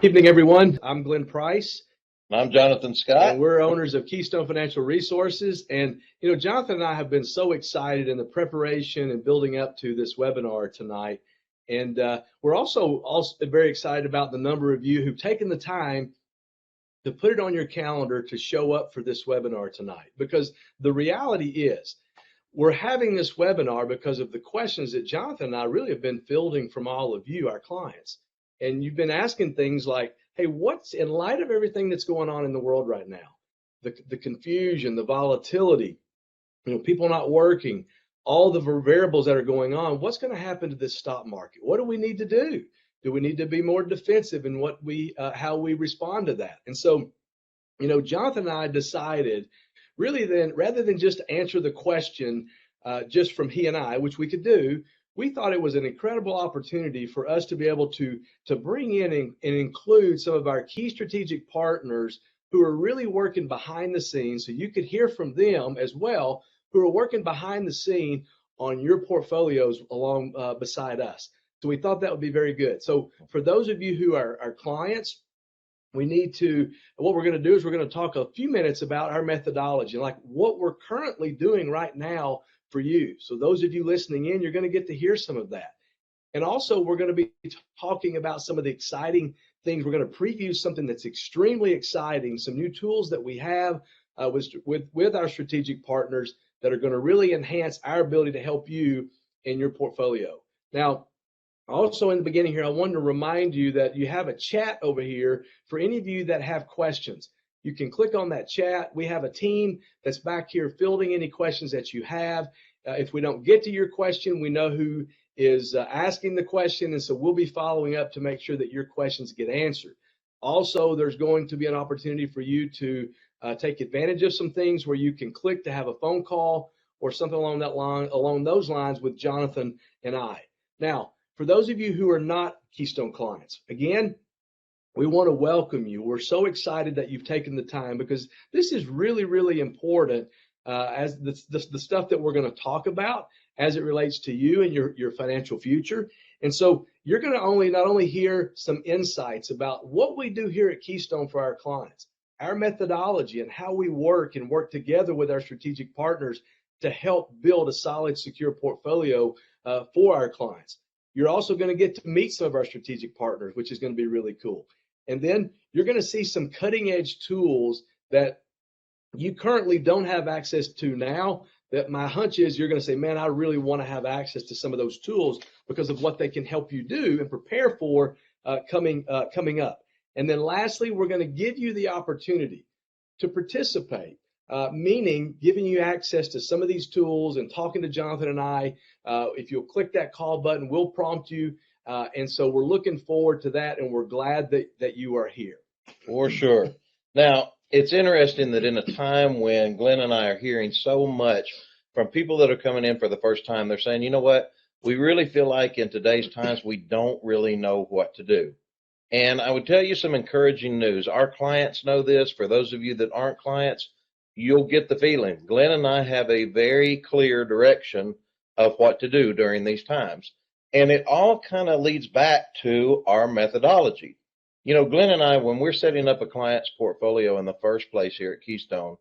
Evening, everyone. I'm Glenn Price. And I'm Jonathan Scott. And we're owners of Keystone Financial Resources. And, you know, Jonathan and I have been so excited in the preparation and building up to this webinar tonight. And we're also very excited about the number of you who've taken the time to put it on your calendar to show up for this webinar tonight. Because the reality is, we're having this webinar because of the questions that Jonathan and I really have been fielding from all of you, our clients. And you've been asking things like, hey, what's in light of everything that's going on in the world right now, the confusion, the volatility, you know, people not working, all the variables that are going on, what's going to happen to this stock market? What do we need to do? Do we need to be more defensive in what how we respond to that? And so, you know, Jonathan and I decided really then, rather than just answer the question just from he and I, which we could do, we thought it was an incredible opportunity for us to be able to bring in and include some of our key strategic partners who are really working behind the scenes, so you could hear from them as well, who are working behind the scene on your portfolios along beside us. So we thought that would be very good. So for those of you who are our clients, what we're going to do is we're going to talk a few minutes about our methodology, like what we're currently doing right now for you. So those of you listening in, you're going to get to hear some of that. And also we're going to be talking about some of the exciting things. We're going to preview something that's extremely exciting, some new tools that we have with our strategic partners that are going to really enhance our ability to help you in your portfolio. Now, also in the beginning here, I wanted to remind you that you have a chat over here for any of you that have questions. You can click on that chat. We have a team that's back here fielding any questions that you have. If we don't get to your question, we know who is asking the question, and so we'll be following up to make sure that your questions get answered. Also, there's going to be an opportunity for you to take advantage of some things where you can click to have a phone call or something along those lines with Jonathan and I. Now, for those of you who are not Keystone clients, again, we want to welcome you. We're so excited that you've taken the time, because this is really, really important as the stuff that we're going to talk about as it relates to you and your financial future. And so you're going to not only hear some insights about what we do here at Keystone for our clients, our methodology and how we work together with our strategic partners to help build a solid, secure portfolio for our clients. You're also going to get to meet some of our strategic partners, which is going to be really cool. And then you're going to see some cutting edge tools that you currently don't have access to now, that my hunch is you're going to say, man, I really want to have access to some of those tools because of what they can help you do and prepare for coming up. And then lastly, we're going to give you the opportunity to participate, meaning giving you access to some of these tools and talking to Jonathan and I. If you'll click that call button, we'll prompt you. And so we're looking forward to that, and we're glad that you are here. For sure. Now, it's interesting that in a time when Glenn and I are hearing so much from people that are coming in for the first time, they're saying, you know what, we really feel like in today's times, we don't really know what to do. And I would tell you some encouraging news. Our clients know this. For those of you that aren't clients, you'll get the feeling. Glenn and I have a very clear direction of what to do during these times. And it all kind of leads back to our methodology. You know, Glenn and I, when we're setting up a client's portfolio in the first place here at Keystone,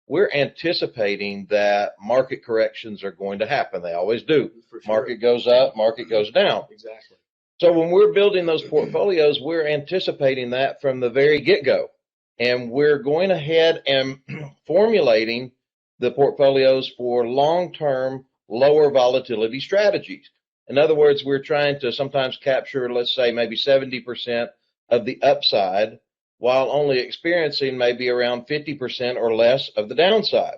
we're anticipating that market corrections are going to happen. They always do. For sure. Market goes up, market goes down. Exactly. So when we're building those portfolios, we're anticipating that from the very get-go. And we're going ahead and formulating the portfolios for long-term, lower volatility strategies. In other words, we're trying to sometimes capture, let's say, maybe 70% of the upside, while only experiencing maybe around 50% or less of the downside.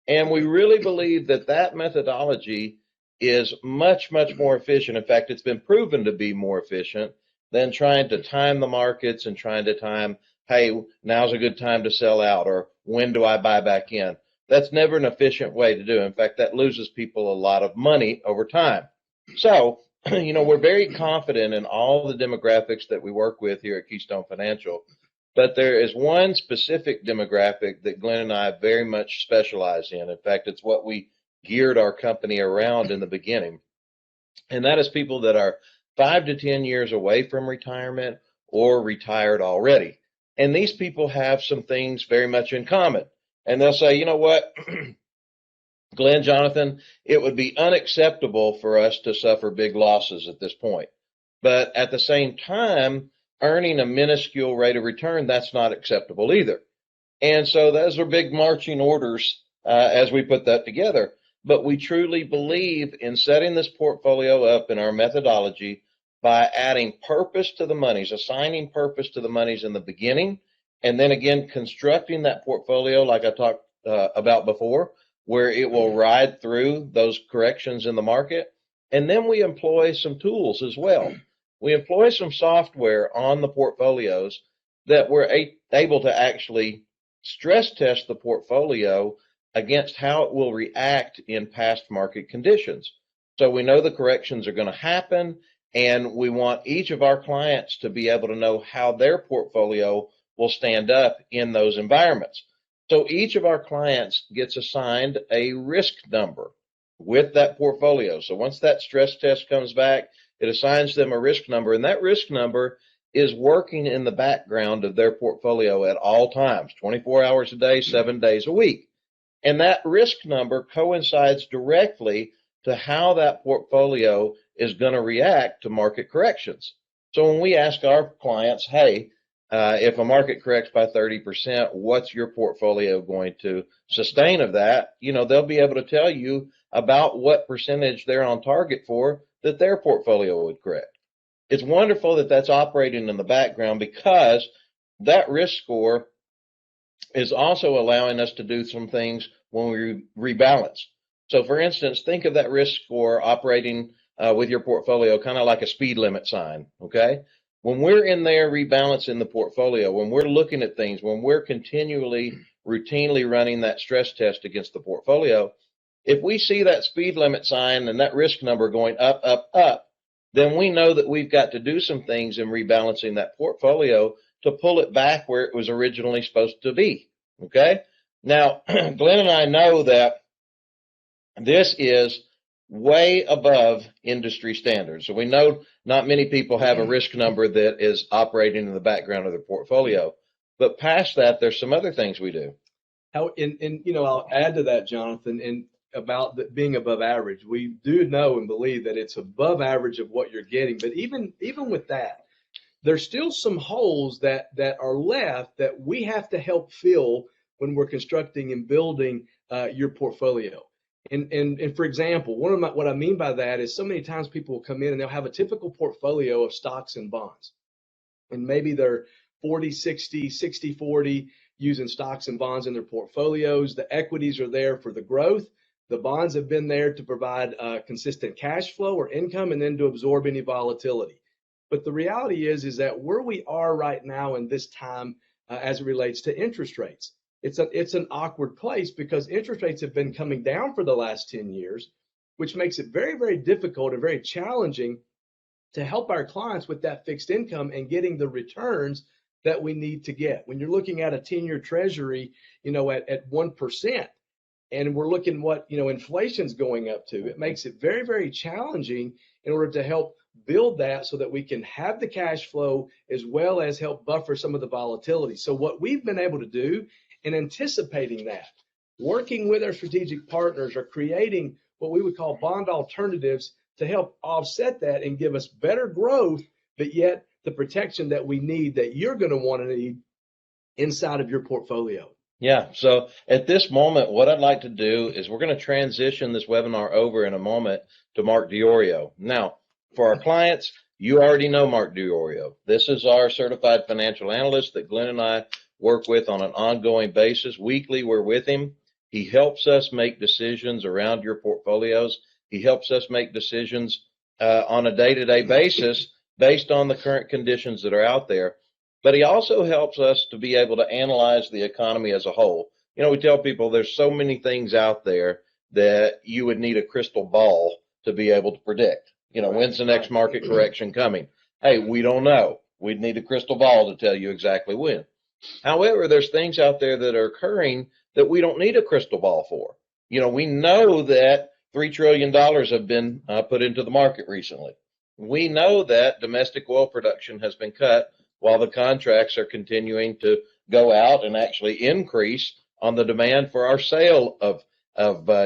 And we really believe that that methodology is much, much more efficient. In fact, it's been proven to be more efficient than trying to time the markets and trying to time, hey, now's a good time to sell out, or when do I buy back in? That's never an efficient way to do. In fact, that loses people a lot of money over time. So, you know, we're very confident in all the demographics that we work with here at Keystone Financial, but there is one specific demographic that Glenn and I very much specialize in. In fact, it's what we geared our company around in the beginning. And that is people that are 5 to 10 years away from retirement or retired already. And these people have some things very much in common. And they'll say, you know what, Glenn, Jonathan, it would be unacceptable for us to suffer big losses at this point. But at the same time, earning a minuscule rate of return, that's not acceptable either. And so those are big marching orders as we put that together. But we truly believe in setting this portfolio up in our methodology by adding purpose to the monies, assigning purpose to the monies in the beginning, and then again, constructing that portfolio like I talked about before, where it will ride through those corrections in the market. And then we employ some tools as well. We employ some software on the portfolios that we're able to actually stress test the portfolio against how it will react in past market conditions. So we know the corrections are going to happen, and we want each of our clients to be able to know how their portfolio will stand up in those environments. So each of our clients gets assigned a risk number with that portfolio. So once that stress test comes back, it assigns them a risk number, and that risk number is working in the background of their portfolio at all times, 24 hours a day, 7 days a week. And that risk number coincides directly to how that portfolio is going to react to market corrections. So when we ask our clients, hey, if a market corrects by 30%, what's your portfolio going to sustain of that? You know, they'll be able to tell you about what percentage they're on target for that their portfolio would correct. It's wonderful that that's operating in the background, because that risk score is also allowing us to do some things when we rebalance. So for instance, think of that risk score operating with your portfolio kind of like a speed limit sign, okay? When we're in there rebalancing the portfolio, when we're looking at things, when we're continually, routinely running that stress test against the portfolio, if we see that speed limit sign and that risk number going up, up, up, then we know that we've got to do some things in rebalancing that portfolio to pull it back where it was originally supposed to be, okay? Now, Glenn and I know that this is way above industry standards. So we know not many people have a risk number that is operating in the background of their portfolio. But past that, there's some other things we do. And you know, I'll add to that, Jonathan, and about being above average. We do know and believe that it's above average of what you're getting. But even with that, there's still some holes that are left that we have to help fill when we're constructing and building your portfolio. And for example, what I mean by that is so many times people will come in and they'll have a typical portfolio of stocks and bonds. And maybe they're 40, 60, 60, 40 using stocks and bonds in their portfolios. The equities are there for the growth. The bonds have been there to provide consistent cash flow or income, and then to absorb any volatility. But the reality is that where we are right now in this time as it relates to interest rates, it's an awkward place, because interest rates have been coming down for the last 10 years, which makes it very, very difficult and very challenging to help our clients with that fixed income and getting the returns that we need to get. When you're looking at a 10-year treasury, you know, at 1%, and we're looking what, you know, inflation's going up to, it makes it very, very challenging in order to help build that so that we can have the cash flow as well as help buffer some of the volatility. So what we've been able to do in anticipating that, working with our strategic partners, are creating what we would call bond alternatives to help offset that and give us better growth, but yet the protection that we need, that you're going to want to need inside of your portfolio. Yeah, so at this moment, what I'd like to do is we're going to transition this webinar over in a moment to Mark DiOrio. Now, for our clients, you already know Mark DiOrio. This is our certified financial analyst that Glenn and I work with on an ongoing basis. Weekly, we're with him. He helps us make decisions around your portfolios. He helps us make decisions on a day-to-day basis based on the current conditions that are out there. But he also helps us to be able to analyze the economy as a whole. You know, we tell people there's so many things out there that you would need a crystal ball to be able to predict. You know, when's the next market correction coming? Hey, we don't know. We'd need a crystal ball to tell you exactly when. However, there's things out there that are occurring that we don't need a crystal ball for. We know that $3 trillion have been put into the market recently. We know that domestic oil production has been cut while the contracts are continuing to go out and actually increase on the demand for our sale of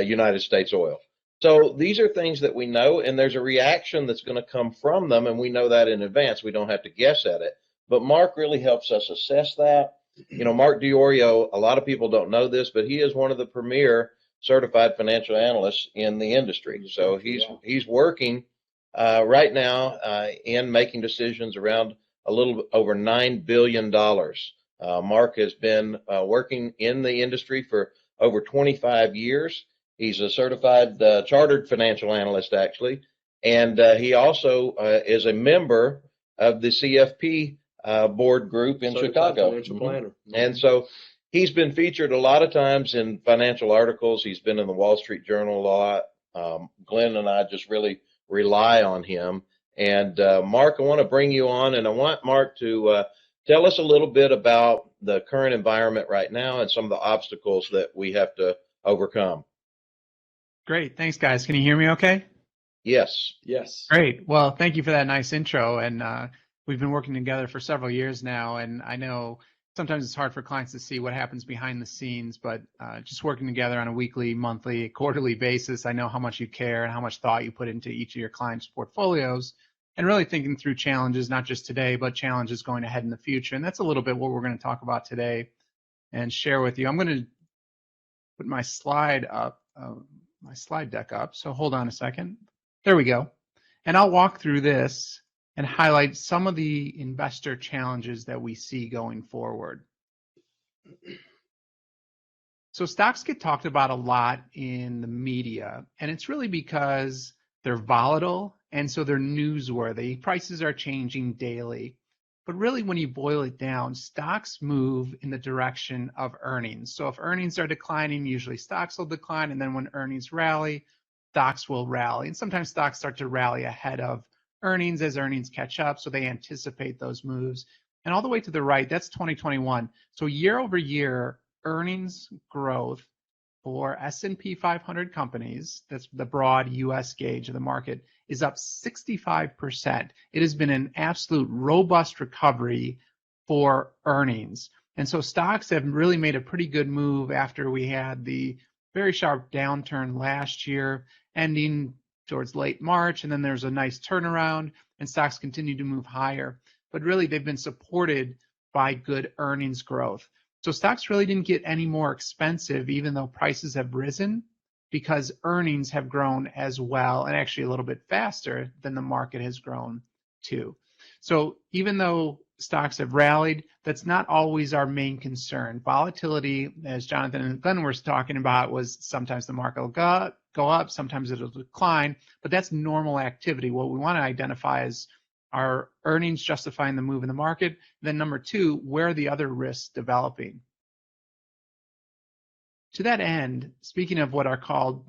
United States oil. So these are things that we know, and there's a reaction that's going to come from them, and we know that in advance. We don't have to guess at it. But Mark really helps us assess that. Mark DiOrio, a lot of people don't know this, but he is one of the premier certified financial analysts in the industry. So he's working right now in making decisions around a little over $9 billion. Mark has been working in the industry for over 25 years. He's a certified chartered financial analyst, actually, and he also is a member of the CFP board group in Chicago. Financial planner. And so he's been featured a lot of times in financial articles. He's been in the Wall Street Journal a lot. Glenn and I just really rely on him. And Mark, I want to bring you on, and I want Mark to tell us a little bit about the current environment right now and some of the obstacles that we have to overcome. Great. Thanks, guys. Can you hear me okay? Yes. Yes. Great. Well, thank you for that nice intro. And we've been working together for several years now, and I know sometimes it's hard for clients to see what happens behind the scenes, but just working together on a weekly, monthly, quarterly basis, I know how much you care and how much thought you put into each of your clients' portfolios, and really thinking through challenges, not just today, but challenges going ahead in the future. And that's a little bit what we're going to talk about today and share with you. I'm going to put my slide deck up. So hold on a second. There we go. And I'll walk through this and highlight some of the investor challenges that we see going forward. So stocks get talked about a lot in the media, and it's really because they're volatile and so they're newsworthy. Prices are changing daily. But really, when you boil it down, stocks move in the direction of earnings. So if earnings are declining, usually stocks will decline, and then when earnings rally, stocks will rally. And sometimes stocks start to rally ahead of earnings as earnings catch up, so they anticipate those moves. And all the way to the right, that's 2021. So year over year, earnings growth for S&P 500 companies, that's the broad US gauge of the market, is up 65%. It has been an absolute robust recovery for earnings. And so stocks have really made a pretty good move after we had the very sharp downturn last year, ending towards late March, and then there's a nice turnaround, and stocks continue to move higher. But really, they've been supported by good earnings growth. So stocks really didn't get any more expensive, even though prices have risen, because earnings have grown as well, and actually a little bit faster than the market has grown too. So even though stocks have rallied, that's not always our main concern. Volatility, as Jonathan and Glenn were talking about, was sometimes the market will go up, sometimes it'll decline, but that's normal activity. What we want to identify is, are earnings justifying the move in the market? Then number two, where are the other risks developing? To that end, speaking of what are called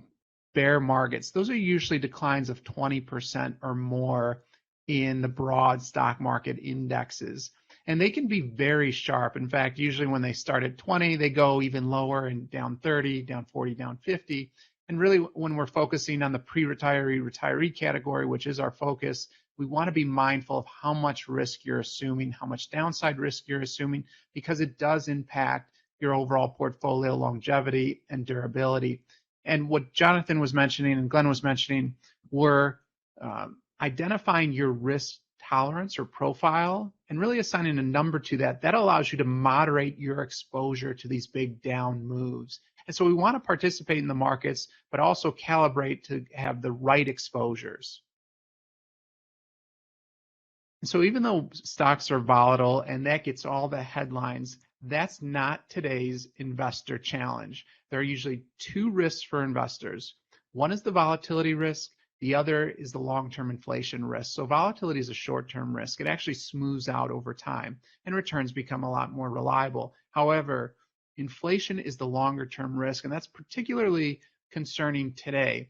bear markets, those are usually declines of 20% or more in the broad stock market indexes. And they can be very sharp. In fact, usually when they start at 20, they go even lower and down 30, down 40, down 50. And really, when we're focusing on the pre-retiree category, which is our focus, we want to be mindful of how much risk you're assuming, how much downside risk you're assuming, because it does impact your overall portfolio longevity and durability. And what Jonathan was mentioning and Glenn was mentioning were identifying your risk tolerance or profile and really assigning a number to that. That allows you to moderate your exposure to these big down moves. And so we want to participate in the markets, but also calibrate to have the right exposures. And so even though stocks are volatile and that gets all the headlines, that's not today's investor challenge. There are usually two risks for investors. One is the volatility risk. The other is the long-term inflation risk. So volatility is a short-term risk. It actually smooths out over time and returns become a lot more reliable. However, inflation is the longer-term risk, and that's particularly concerning today.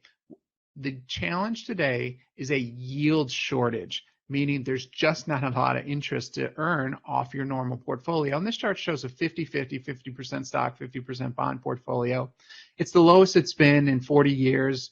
The challenge today is a yield shortage, meaning there's just not a lot of interest to earn off your normal portfolio. And this chart shows a 50-50, 50% stock, 50% bond portfolio. It's the lowest it's been in 40 years.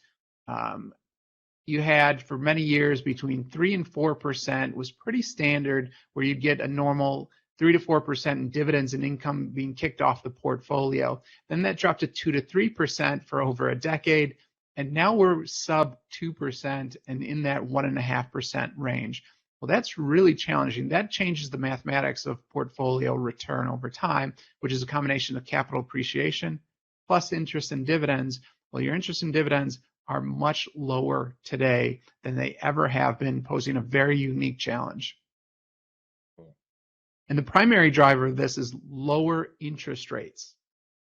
You had for many years between 3 and 4% was pretty standard, where you'd get a normal 3 to 4% in dividends and income being kicked off the portfolio. Then that dropped to 2 to 3% for over a decade. And now we're sub 2% and in that 1.5% range. Well, that's really challenging. That changes the mathematics of portfolio return over time, which is a combination of capital appreciation plus interest and dividends. Well, your interest and dividends are much lower today than they ever have been, posing a very unique challenge. And the primary driver of this is lower interest rates.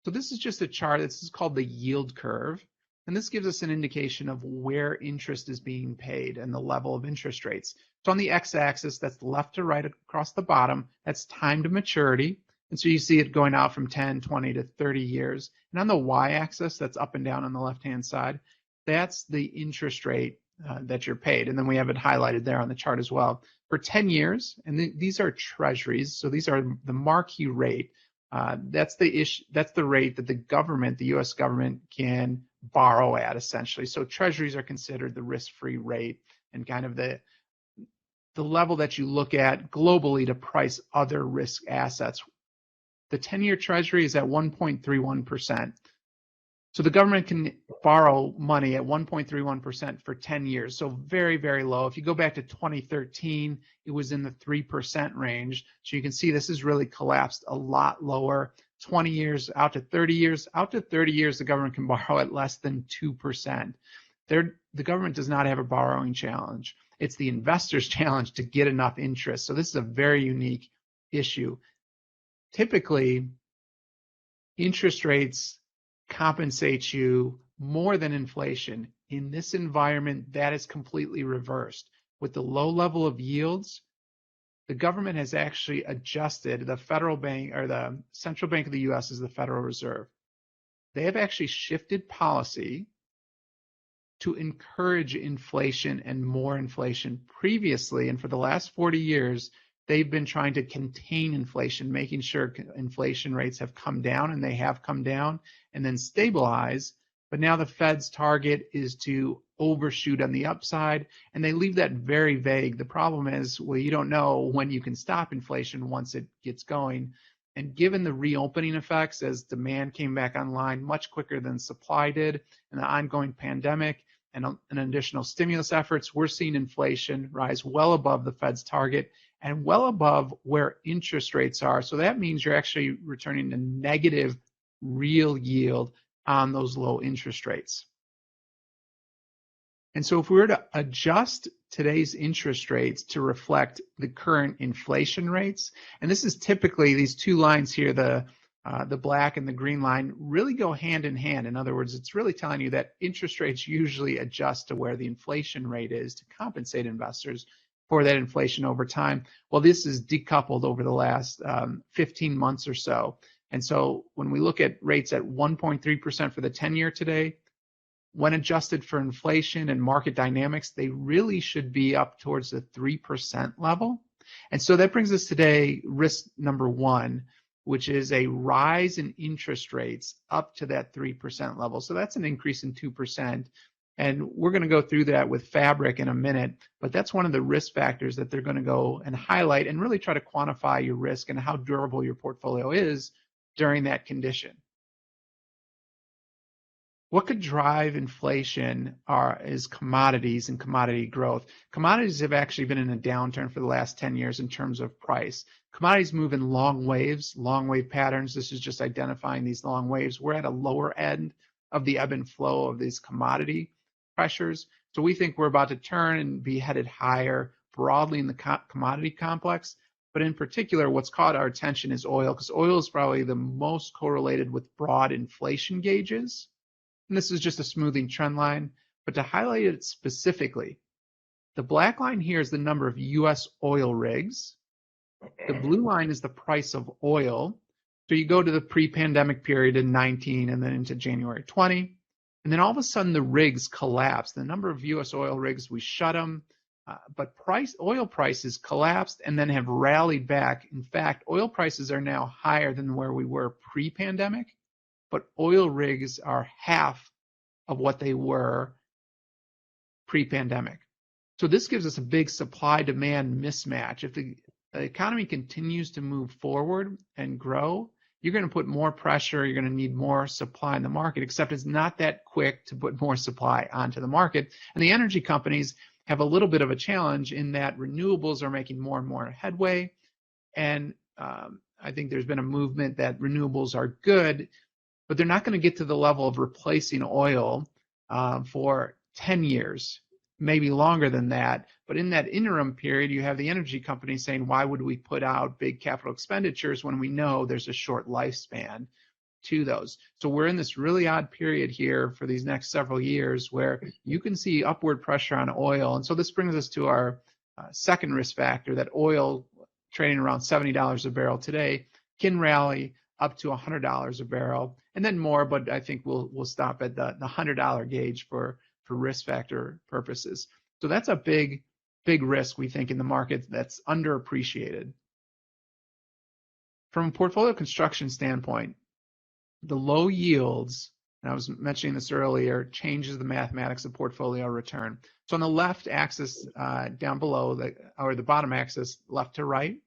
So this is just a chart. This is called the yield curve. And this gives us an indication of where interest is being paid and the level of interest rates. So on the x-axis, that's left to right across the bottom, that's time to maturity. And so you see it going out from 10, 20 to 30 years. And on the y-axis, that's up and down on the left-hand side, that's the interest rate that you're paid. And then we have it highlighted there on the chart as well. For 10 years, and these are treasuries, so these are the marquee rate. That's the rate that the government, the US government, can borrow at, essentially. So treasuries are considered the risk-free rate and kind of the level that you look at globally to price other risk assets. The 10-year treasury is at 1.31%. So the government can borrow money at 1.31% for 10 years. So very, very low. If you go back to 2013, it was in the 3% range. So you can see this has really collapsed a lot lower. 20 years out to 30 years. Out to 30 years, the government can borrow at less than 2%. The government does not have a borrowing challenge. It's the investor's challenge to get enough interest. So this is a very unique issue. Typically, interest rates compensate you more than inflation. In this environment, that is completely reversed. With the low level of yields, the government has actually adjusted. The federal bank, or the central bank of the US, is the Federal Reserve. They have actually shifted policy to encourage inflation and more inflation. Previously, and for the last 40 years, they've been trying to contain inflation, making sure inflation rates have come down, and they have come down, and then stabilize. But now the Fed's target is to overshoot on the upside, and they leave that very vague. The problem is, well, you don't know when you can stop inflation once it gets going. And given the reopening effects, as demand came back online much quicker than supply did, and the ongoing pandemic and additional stimulus efforts, we're seeing inflation rise well above the Fed's target and well above where interest rates are. So that means you're actually returning a negative real yield on those low interest rates. And so if we were to adjust today's interest rates to reflect the current inflation rates, and this is typically these two lines here, the black and the green line, really go hand in hand. In other words, it's really telling you that interest rates usually adjust to where the inflation rate is to compensate investors for that inflation over time. Well, this is decoupled over the last 15 months or so. And so when we look at rates at 1.3% for the 10-year today, when adjusted for inflation and market dynamics, they really should be up towards the 3% level. And so that brings us today risk number one, which is a rise in interest rates up to that 3% level. So that's an increase in 2%. And we're going to go through that with Fabric in a minute, but that's one of the risk factors that they're going to go and highlight and really try to quantify your risk and how durable your portfolio is during that condition. What could drive inflation is commodities and commodity growth. Commodities have actually been in a downturn for the last 10 years in terms of price. Commodities move in long waves, long wave patterns. This is just identifying these long waves. We're at a lower end of the ebb and flow of these commodity pressures. So we think we're about to turn and be headed higher broadly in the commodity complex. But in particular, what's caught our attention is oil, because oil is probably the most correlated with broad inflation gauges. And this is just a smoothing trend line. But to highlight it specifically, the black line here is the number of US oil rigs. The blue line is the price of oil. So you go to the pre-pandemic period in 19 and then into January 20. And then all of a sudden the rigs collapse. The number of US oil rigs, we shut them. But oil prices collapsed and then have rallied back. In fact, oil prices are now higher than where we were pre-pandemic, but oil rigs are half of what they were pre-pandemic. So this gives us a big supply-demand mismatch. If the economy continues to move forward and grow, you're going to put more pressure, you're going to need more supply in the market, except it's not that quick to put more supply onto the market. And the energy companies have a little bit of a challenge in that renewables are making more and more headway. And I think there's been a movement that renewables are good, but they're not going to get to the level of replacing oil for 10 years, maybe longer than that. But in that interim period, you have the energy companies saying, why would we put out big capital expenditures when we know there's a short lifespan to those? So we're in this really odd period here for these next several years where you can see upward pressure on oil. And so this brings us to our second risk factor, that oil trading around $70 a barrel today can rally up to $100 a barrel and then more, but I think we'll stop at the $100 gauge for risk factor purposes. So that's a big risk, we think, in the market that's underappreciated. From a portfolio construction standpoint, the low yields, and I was mentioning this earlier, changes the mathematics of portfolio return. So on the left axis down below, or the bottom axis, left to right,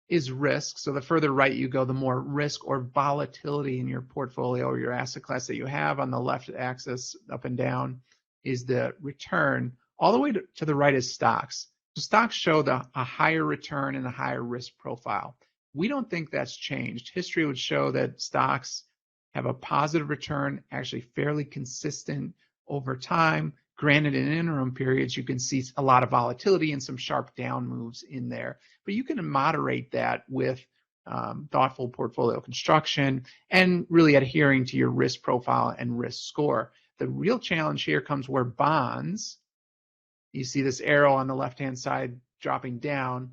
is risk. So the further right you go, the more risk or volatility in your portfolio or your asset class that you have. On the left axis, up and down, is the return. All the way to the right is stocks. So stocks show a higher return and a higher risk profile. We don't think that's changed. History would show that stocks have a positive return, actually fairly consistent over time. Granted, in interim periods, you can see a lot of volatility and some sharp down moves in there, but you can moderate that with thoughtful portfolio construction and really adhering to your risk profile and risk score. The real challenge here comes where bonds, you see this arrow on the left-hand side dropping down,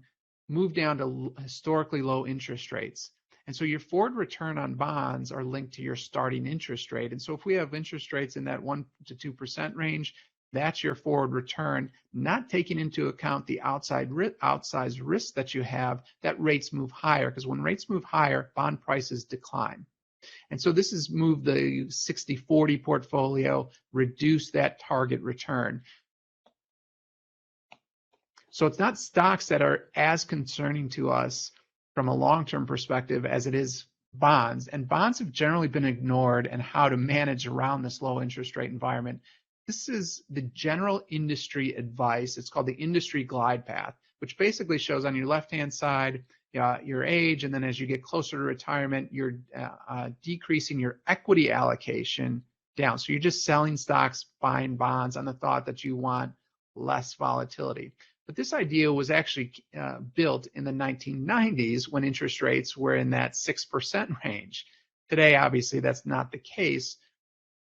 move down to historically low interest rates. And so your forward return on bonds are linked to your starting interest rate. And so if we have interest rates in that 1% to 2% range, that's your forward return, not taking into account the outsized risk that you have, that rates move higher, because when rates move higher, bond prices decline. And so this has moved the 60-40 portfolio, reduce that target return. So it's not stocks that are as concerning to us from a long-term perspective as it is bonds. And bonds have generally been ignored and how to manage around this low interest rate environment. This is the general industry advice. It's called the industry glide path, which basically shows on your left-hand side your age, and then as you get closer to retirement, you're decreasing your equity allocation down. So you're just selling stocks, buying bonds on the thought that you want less volatility. But this idea was actually built in the 1990s when interest rates were in that 6% range. Today, obviously, that's not the case.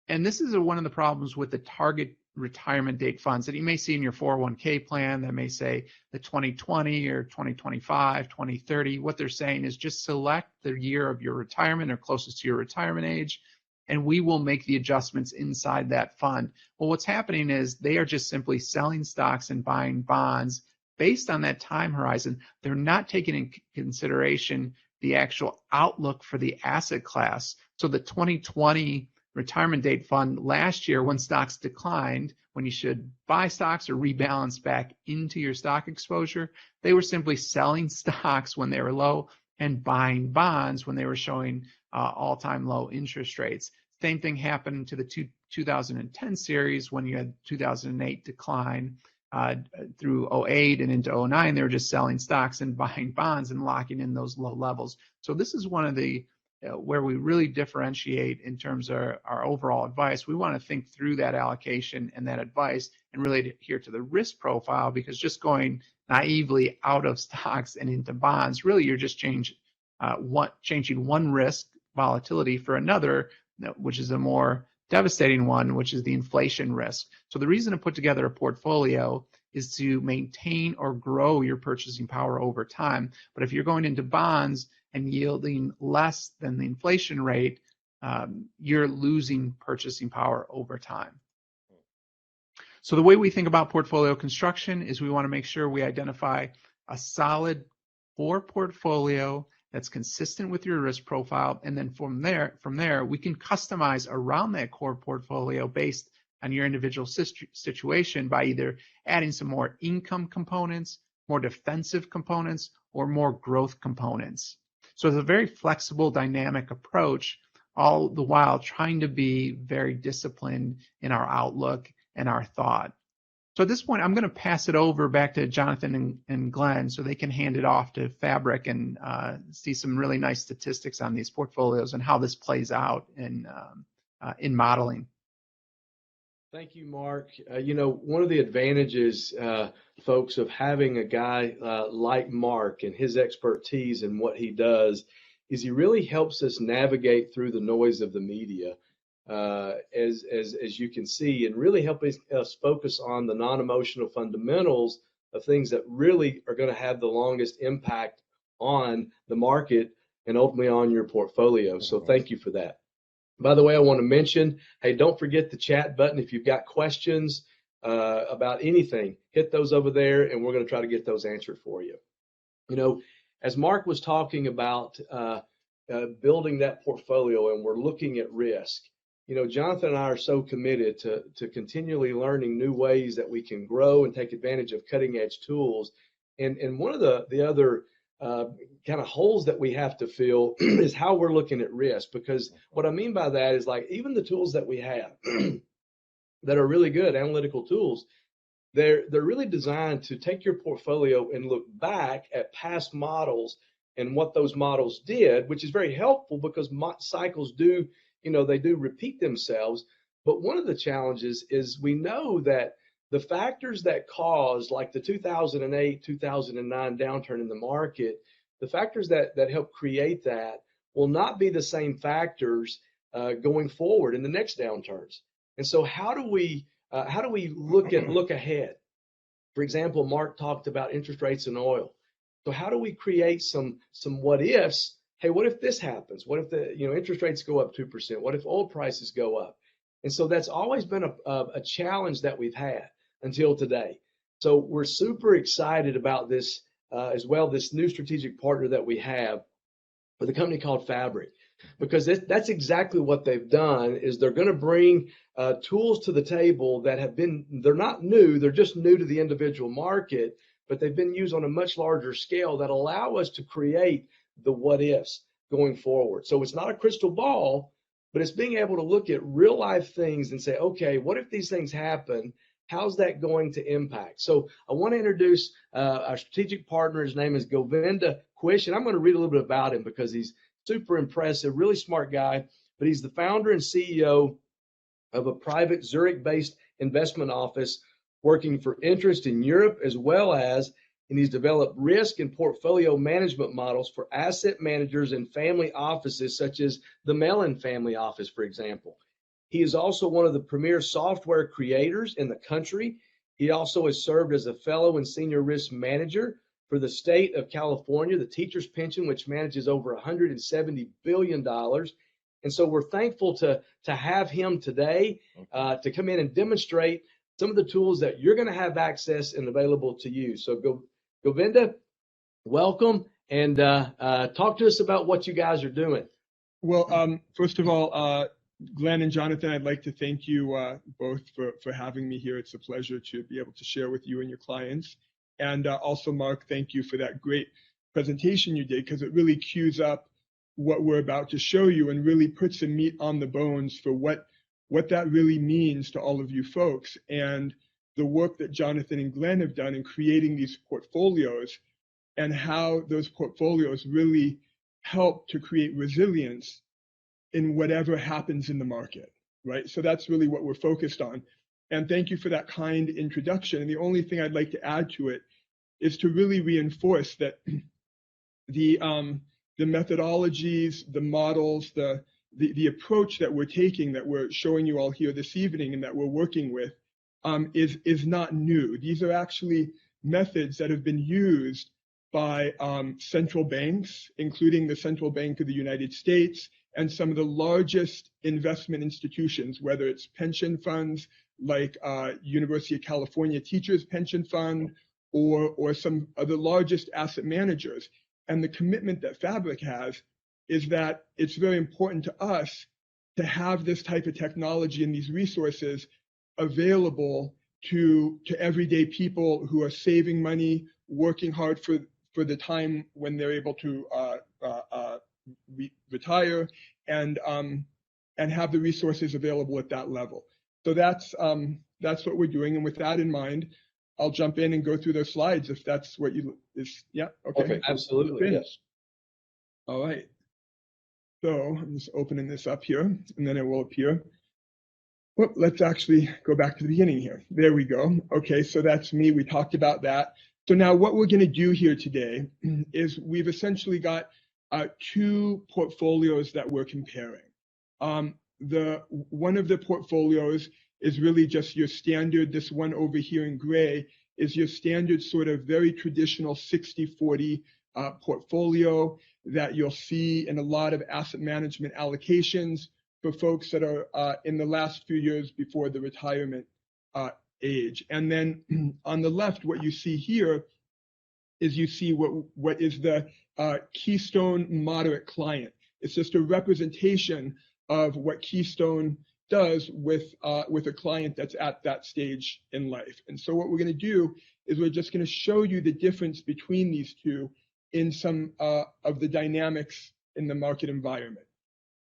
And this is one of the problems with the target retirement date funds that you may see in your 401k plan that may say the 2020 or 2025, 2030. What they're saying is just select the year of your retirement or closest to your retirement age, and we will make the adjustments inside that fund. Well, what's happening is they are just simply selling stocks and buying bonds based on that time horizon. They're not taking into consideration the actual outlook for the asset class. So the 2020 retirement date fund last year, when stocks declined, when you should buy stocks or rebalance back into your stock exposure, they were simply selling stocks when they were low and buying bonds when they were showing all-time low interest rates. Same thing happened to the 2010 series when you had 2008 decline through 08 and into 09. They were just selling stocks and buying bonds and locking in those low levels. So this is one of the where we really differentiate in terms of our overall advice. We want to think through that allocation and that advice and really adhere to the risk profile, because just going naively out of stocks and into bonds, really you're just changing one risk, volatility, for another, which is a more devastating one, which is the inflation risk. So the reason to put together a portfolio is to maintain or grow your purchasing power over time. But if you're going into bonds and yielding less than the inflation rate, you're losing purchasing power over time. So the way we think about portfolio construction is we want to make sure we identify a solid core portfolio that's consistent with your risk profile, and then from there we can customize around that core portfolio based on your individual situation by either adding some more income components, more defensive components, or more growth components. So it's a very flexible, dynamic approach, all the while trying to be very disciplined in our outlook and our thought. So at this point, I'm going to pass it over back to Jonathan and Glenn so they can hand it off to Fabric and see some really nice statistics on these portfolios and how this plays out in modeling. Thank you, Mark. You know, one of the advantages, folks, of having a guy like Mark and his expertise in what he does is he really helps us navigate through the noise of the media, as you can see, and really helping us focus on the non-emotional fundamentals of things that really are going to have the longest impact on the market and ultimately on your portfolio. So thank you for that. By the way, I want to mention, hey, don't forget the chat button. If you've got questions about anything, hit those over there, and we're going to try to get those answered for you. You know, as Mark was talking about building that portfolio and we're looking at risk, you know, Jonathan and I are so committed to continually learning new ways that we can grow and take advantage of cutting edge tools. And one of the other kind of holes that we have to fill is how we're looking at risk, because what I mean by that is, like, even the tools that we have that are really good analytical tools, they're really designed to take your portfolio and look back at past models and what those models did, which is very helpful because cycles do, you know, they do repeat themselves. But one of the challenges is we know that the factors that caused, like the 2008, 2009 downturn in the market, the factors that help create that will not be the same factors going forward in the next downturns. And so how do we look ahead? For example, Mark talked about interest rates and oil. So how do we create some what ifs? Hey, what if this happens? What if the interest rates go up 2%? What if oil prices go up? And so that's always been a challenge that we've had until today. So we're super excited about this as well, this new strategic partner that we have with a company called Fabric, because that's exactly what they've done. Is they're going to bring tools to the table that they're not new, they're just new to the individual market, but they've been used on a much larger scale that allow us to create the what ifs going forward. So it's not a crystal ball, but it's being able to look at real life things and say, okay, what if these things happen? How's that going to impact? So I want to introduce our strategic partner. His name is Govinda Quish, and I'm going to read a little bit about him because he's super impressive, really smart guy, but he's the founder and CEO of a private Zurich-based investment office working for interest in Europe, and he's developed risk and portfolio management models for asset managers and family offices, such as the Mellon family office, for example. He is also one of the premier software creators in the country. He also has served as a fellow and senior risk manager for the state of California, the teacher's pension, which manages over $170 billion. And so we're thankful to have him today to come in and demonstrate some of the tools that you're going to have access and available to you. So Govinda, welcome, and talk to us about what you guys are doing. Well, first of all, Glenn and Jonathan, I'd like to thank you both for having me here. It's a pleasure to be able to share with you and your clients. And also, Mark, thank you for that great presentation you did, because it really cues up what we're about to show you and really puts some meat on the bones for what that really means to all of you folks, and the work that Jonathan and Glenn have done in creating these portfolios and how those portfolios really help to create resilience in whatever happens in the market, right? So that's really what we're focused on. And thank you for that kind introduction. And the only thing I'd like to add to it is to really reinforce that the methodologies, the models, the approach that we're taking, that we're showing you all here this evening and that we're working with is not new. These are actually methods that have been used by central banks, including the Central Bank of the United States and some of the largest investment institutions, whether it's pension funds like University of California Teachers Pension Fund or some of the largest asset managers. And the commitment that Fabric has is that it's very important to us to have this type of technology and these resources available to everyday people who are saving money, working hard for the time when they're able to retire, and have the resources available at that level. So that's what we're doing. And with that in mind, I'll jump in and go through those slides if that's what you is. Yeah. Okay. Perfect. Absolutely. Yes. All right. So I'm just opening this up here, and then it will appear. Well, let's actually go back to the beginning here. There we go. Okay, so that's me. We talked about that. So now what we're going to do here today is we've essentially got two portfolios that we're comparing. One of the portfolios is really just your standard. This one over here in gray is your standard sort of very traditional 60-40 portfolio that you'll see in a lot of asset management allocations for folks that are in the last few years before the retirement age. And then on the left, what you see here is you see what is the Keystone moderate client. It's just a representation of what Keystone does with a client that's at that stage in life. And so what we're going to do is we're just going to show you the difference between these two in some of the dynamics in the market environment.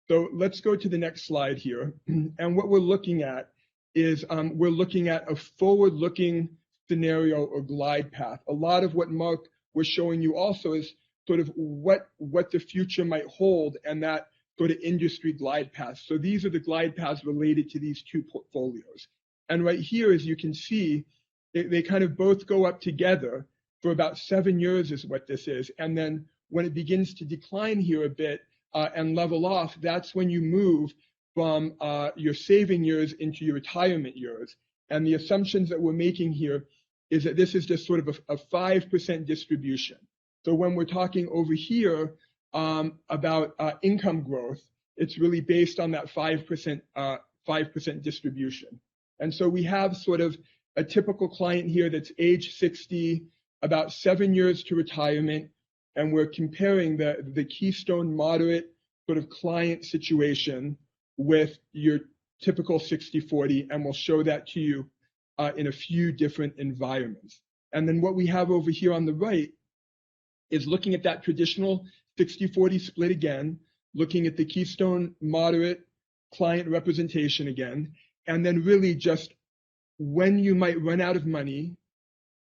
So let's go to the next slide here. And what we're looking at is we're looking at a forward-looking scenario or glide path. A lot of what Mark was showing you also is sort of what the future might hold and that sort of industry glide path. So these are the glide paths related to these two portfolios. And right here, as you can see, they kind of both go up together for about 7 years is what this is. And then when it begins to decline here a bit and level off, that's when you move from your saving years into your retirement years. And the assumptions that we're making here is that this is just sort of a 5% distribution. So when we're talking over here about income growth, it's really based on that 5% distribution. And so we have sort of a typical client here that's age 60, about 7 years to retirement, and we're comparing the Keystone moderate sort of client situation with your typical 60-40, and we'll show that to you in a few different environments. And then what we have over here on the right is looking at that traditional 60-40 split again, looking at the Keystone moderate client representation again, and then really just when you might run out of money,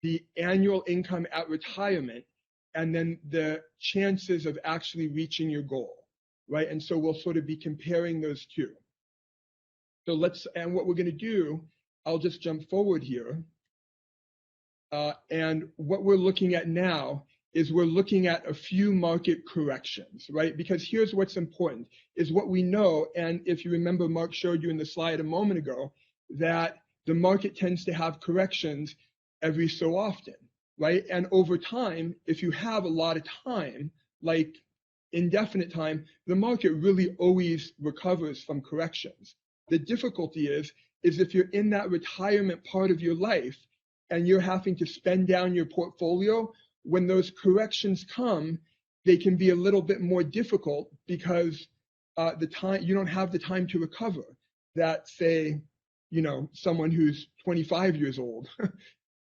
the annual income at retirement, and then the chances of actually reaching your goal, right? And so we'll sort of be comparing those two. So and what we're going to do, I'll just jump forward here. And what we're looking at now is we're looking at a few market corrections, right? Because here's what's important, is what we know, and if you remember, Mark showed you in the slide a moment ago, that the market tends to have corrections every so often, right? And over time, if you have a lot of time, like indefinite time, the market really always recovers from corrections. The difficulty is if you're in that retirement part of your life and you're having to spend down your portfolio, when those corrections come, they can be a little bit more difficult because you don't have the time to recover that, say, someone who's 25 years old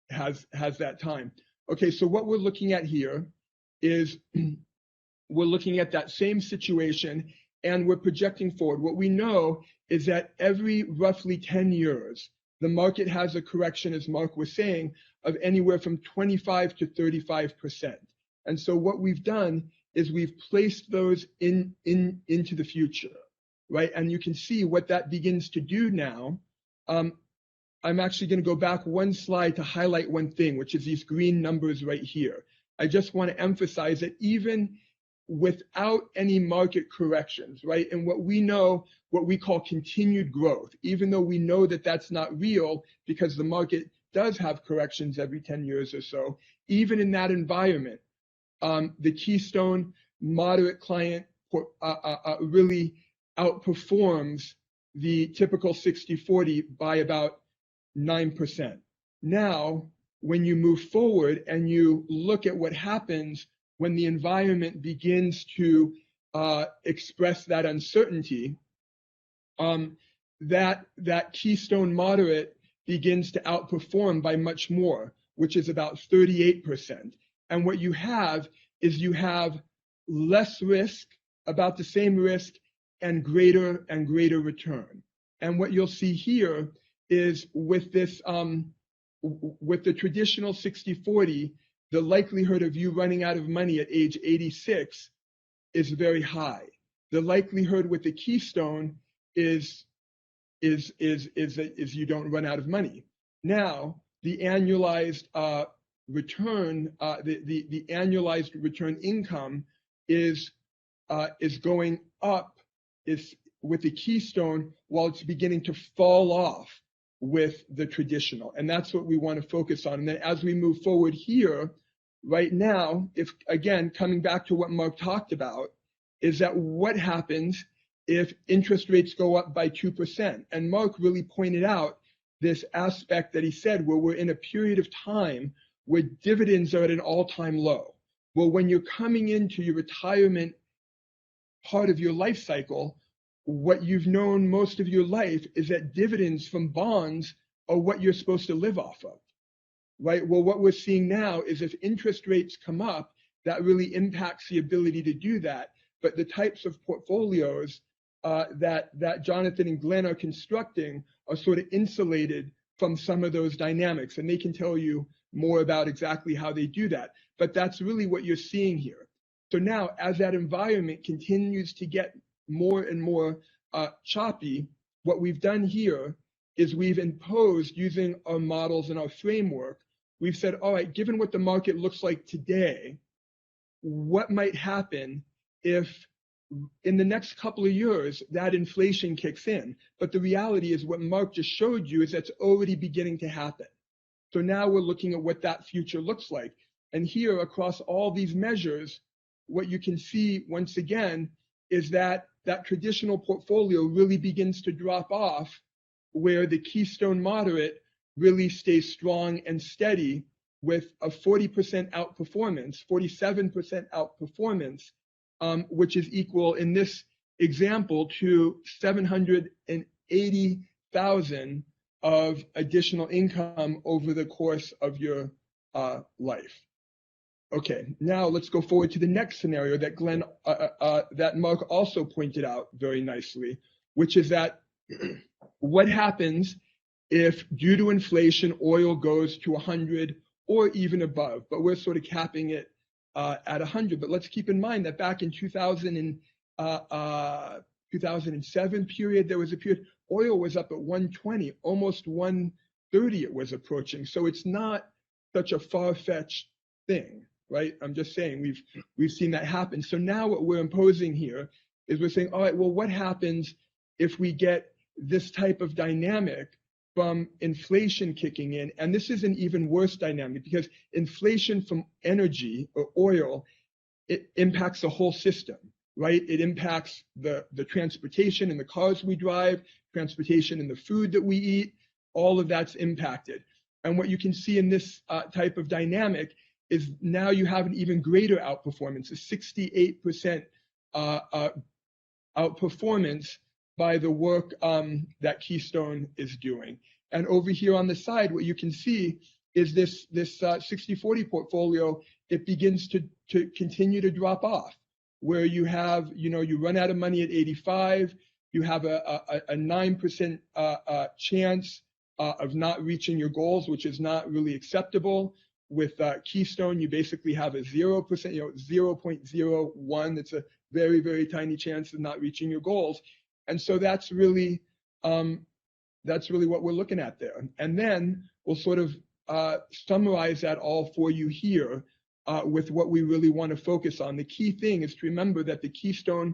has that time. Okay, so what we're looking at here is we're looking at that same situation and we're projecting forward. What we know is that every roughly 10 years, the market has a correction, as Mark was saying, of anywhere from 25 to 35%. And so what we've done is we've placed those into the future, right? And you can see what that begins to do now. I'm actually going to go back one slide to highlight one thing, which is these green numbers right here. I just want to emphasize that even without any market corrections, right? And what we know, what we call continued growth, even though we know that that's not real because the market does have corrections every 10 years or so, even in that environment, the Keystone moderate client really outperforms the typical 60-40 by about 9%. Now, when you move forward and you look at what happens when the environment begins to express that uncertainty, that Keystone moderate begins to outperform by much more, which is about 38%. And what you have is you have less risk, about the same risk, and greater return. And what you'll see here is with this, with the traditional 60-40, the likelihood of you running out of money at age 86 is very high. The likelihood with the Keystone is you don't run out of money. Now, the annualized return, the annualized return income is going up with the Keystone while it's beginning to fall off with the traditional. And that's what we want to focus on. And then as we move forward here, right now, if again, coming back to what Mark talked about, is that what happens if interest rates go up by 2%? And Mark really pointed out this aspect that he said, where we're in a period of time where dividends are at an all-time low. Well, when you're coming into your retirement part of your life cycle, what you've known most of your life is that dividends from bonds are what you're supposed to live off of, right? Well, what we're seeing now is if interest rates come up, that really impacts the ability to do that. But the types of portfolios that Jonathan and Glenn are constructing are sort of insulated from some of those dynamics, and they can tell you more about exactly how they do that. But that's really what you're seeing here. So now, as that environment continues to get more and more choppy, what we've done here is we've imposed, using our models and our framework, we've said, all right, given what the market looks like today, what might happen if in the next couple of years that inflation kicks in? But the reality is what Mark just showed you is that's already beginning to happen. So now we're looking at what that future looks like. And here across all these measures, what you can see once again is that that traditional portfolio really begins to drop off, where the Keystone moderate really stays strong and steady with a 40% outperformance, 47% outperformance, which is equal in this example to 780,000 of additional income over the course of your life. Okay, now let's go forward to the next scenario that Glenn, that Mark also pointed out very nicely, which is that what happens if, due to inflation, oil goes to 100 or even above? But we're sort of capping it at 100. But let's keep in mind that back in 2007 period, there was a period oil was up at 120, almost 130 it was approaching. So it's not such a far-fetched thing, right? I'm just saying we've seen that happen. So now what we're imposing here is we're saying, all right, well, what happens if we get this type of dynamic from inflation kicking in? And this is an even worse dynamic because inflation from energy or oil, it impacts the whole system, right? It impacts the transportation and the cars we drive, transportation and the food that we eat, all of that's impacted. And what you can see in this type of dynamic is now you have an even greater outperformance, a 68% outperformance by the work that Keystone is doing. And over here on the side, what you can see is this 60-40 portfolio, it begins to continue to drop off, where you have, you run out of money at 85, you have a 9% chance of not reaching your goals, which is not really acceptable. With Keystone, you basically have a 0%, 0.01. It's a very, very tiny chance of not reaching your goals. And so that's really what we're looking at there. And then we'll sort of summarize that all for you here with what we really want to focus on. The key thing is to remember that the Keystone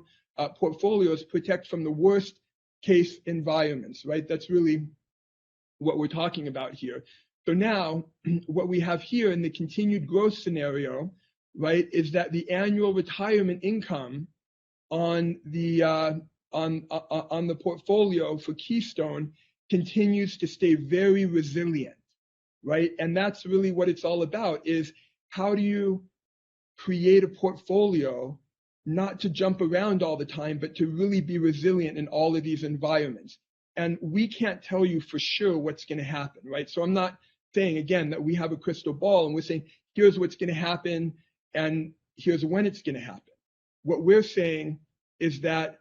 portfolios protect from the worst case environments, right? That's really what we're talking about here. So now what we have here in the continued growth scenario, right, is that the annual retirement income on the portfolio for Keystone continues to stay very resilient, right? And that's really what it's all about, is how do you create a portfolio not to jump around all the time, but to really be resilient in all of these environments. And we can't tell you for sure what's going to happen, right? So I'm not saying, again, that we have a crystal ball and we're saying, here's what's going to happen and here's when it's going to happen. What we're saying is that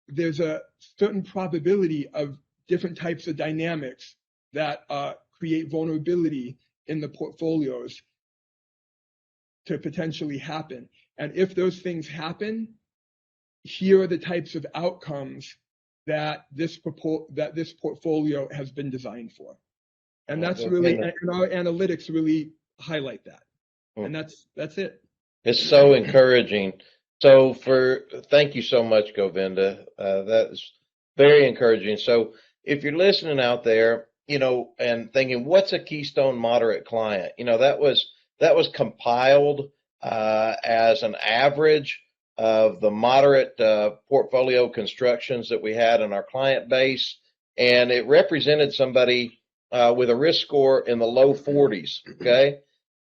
there's a certain probability of different types of dynamics that create vulnerability in the portfolios to potentially happen. And if those things happen, here are the types of outcomes that this portfolio has been designed for. And that's really, and our analytics really highlight that. And that's it. It's so encouraging. So thank you so much, Govinda. That's very encouraging. So if you're listening out there, and thinking, what's a Keystone moderate client? That was compiled as an average of the moderate portfolio constructions that we had in our client base. And it represented somebody with a risk score in the low 40s. Okay.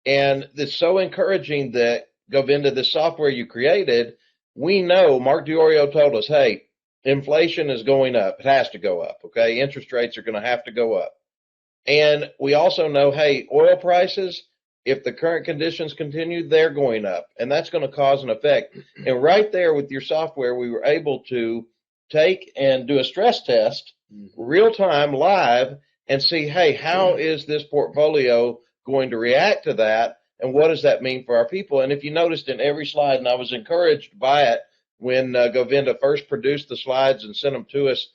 And it's so encouraging that, Govinda, the software you created, we know Mark DiOrio told us, hey, inflation is going up. It has to go up. Okay. Interest rates are going to have to go up. And we also know, hey, oil prices, if the current conditions continue, they're going up, and that's going to cause an effect. And right there with your software, we were able to take and do a stress test, real time, live, and see, hey, how is this portfolio going to react to that? And what does that mean for our people? And if you noticed in every slide, and I was encouraged by it when Govinda first produced the slides and sent them to us,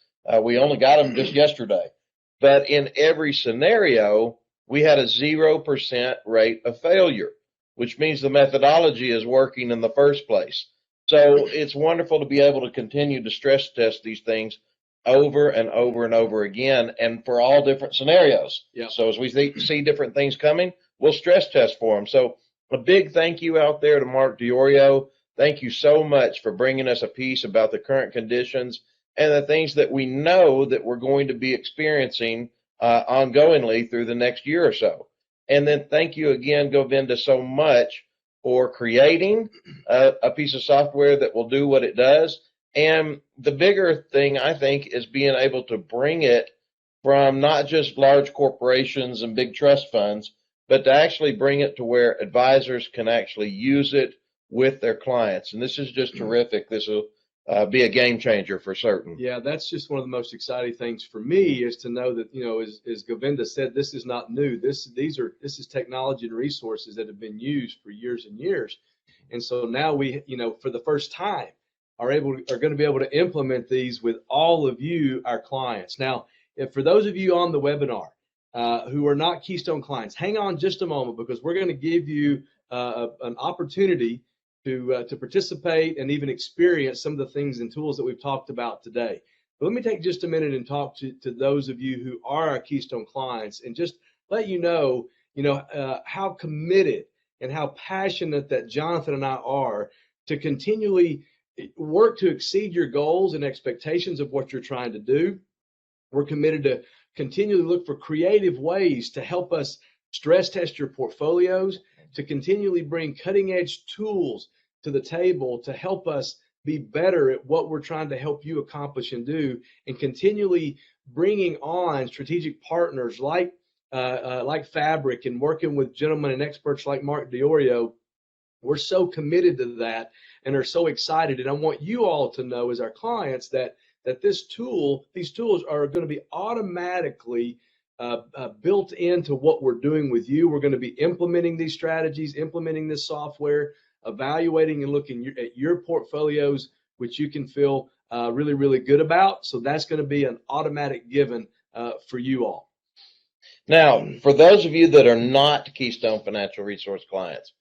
we only got them just yesterday. But in every scenario, we had a 0% rate of failure, which means the methodology is working in the first place. So it's wonderful to be able to continue to stress test these things over and over and over again, and for all different scenarios. Yeah. So as we see different things coming, we'll stress test for them. So a big thank you out there to Mark DiOrio. Thank you so much for bringing us a piece about the current conditions and the things that we know that we're going to be experiencing ongoingly through the next year or so. And then thank you again, Govinda, so much for creating a piece of software that will do what it does. And the bigger thing, I think, is being able to bring it from not just large corporations and big trust funds, but to actually bring it to where advisors can actually use it with their clients. And this is just terrific. This will be a game changer for certain. Yeah, that's just one of the most exciting things for me, is to know that, as Govinda said, this is not new. This is technology and resources that have been used for years and years. And so now we, for the first time, are going to be able to implement these with all of you, our clients. Now, if for those of you on the webinar who are not Keystone clients, hang on just a moment, because we're going to give you an opportunity to participate and even experience some of the things and tools that we've talked about today. But let me take just a minute and talk to those of you who are our Keystone clients, and just let you know, how committed and how passionate that Jonathan and I are to continually work to exceed your goals and expectations of what you're trying to do. We're committed to continually look for creative ways to help us stress test your portfolios, to continually bring cutting edge tools to the table to help us be better at what we're trying to help you accomplish and do, and continually bringing on strategic partners like Fabric, and working with gentlemen and experts like Mark DiOrio. We're so committed to that and are so excited. And I want you all to know, as our clients, that these tools are going to be automatically built into what we're doing with you. We're going to be implementing these strategies, implementing this software, evaluating and looking at your portfolios, which you can feel really, really good about. So that's going to be an automatic given for you all. Now, for those of you that are not Keystone Financial Resource clients,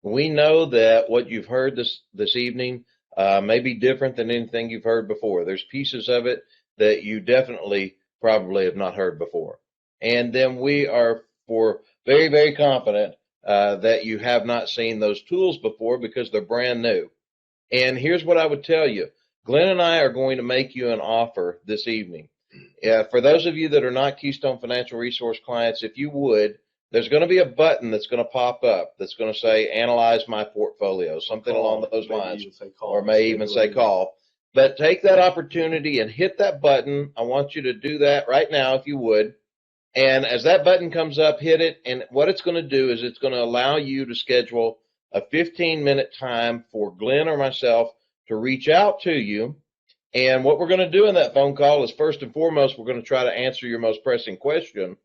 we know that what you've heard this evening may be different than anything you've heard before. There's pieces of it that you definitely probably have not heard before. And then we are very, very confident that you have not seen those tools before, because they're brand new. And here's what I would tell you. Glenn and I are going to make you an offer this evening. For those of you that are not Keystone Financial Resource clients, if you would, there's going to be a button that's going to pop up that's going to say, analyze my portfolio, something along those lines, or may even say call. But take that opportunity and hit that button. I want you to do that right now, if you would. And as that button comes up, hit it. And what it's going to do is it's going to allow you to schedule a 15-minute time for Glenn or myself to reach out to you. And what we're going to do in that phone call is, first and foremost, we're going to try to answer your most pressing question.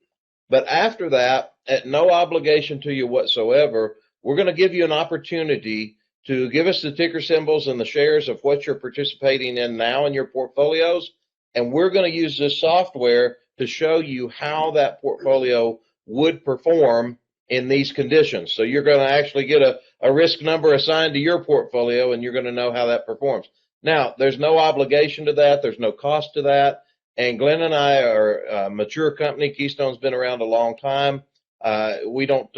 But after that, at no obligation to you whatsoever, we're going to give you an opportunity to give us the ticker symbols and the shares of what you're participating in now in your portfolios. And we're going to use this software to show you how that portfolio would perform in these conditions. So you're going to actually get a risk number assigned to your portfolio, and you're going to know how that performs. Now, there's no obligation to that. There's no cost to that. And Glenn and I are a mature company. Keystone's been around a long time. We don't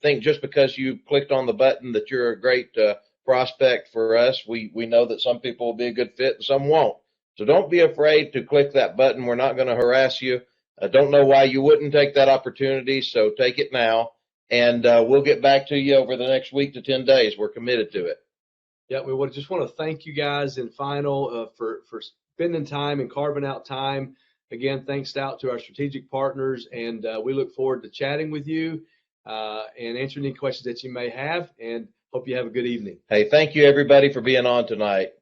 think just because you clicked on the button that you're a great prospect for us. We know that some people will be a good fit and some won't. So don't be afraid to click that button. We're not going to harass you. I don't know why you wouldn't take that opportunity, so take it now. And we'll get back to you over the next week to 10 days. We're committed to it. Yeah, we just want to thank you guys in final for spending time and carving out time. Again, thanks out to our strategic partners, and we look forward to chatting with you and answering any questions that you may have, and hope you have a good evening. Hey, thank you everybody for being on tonight.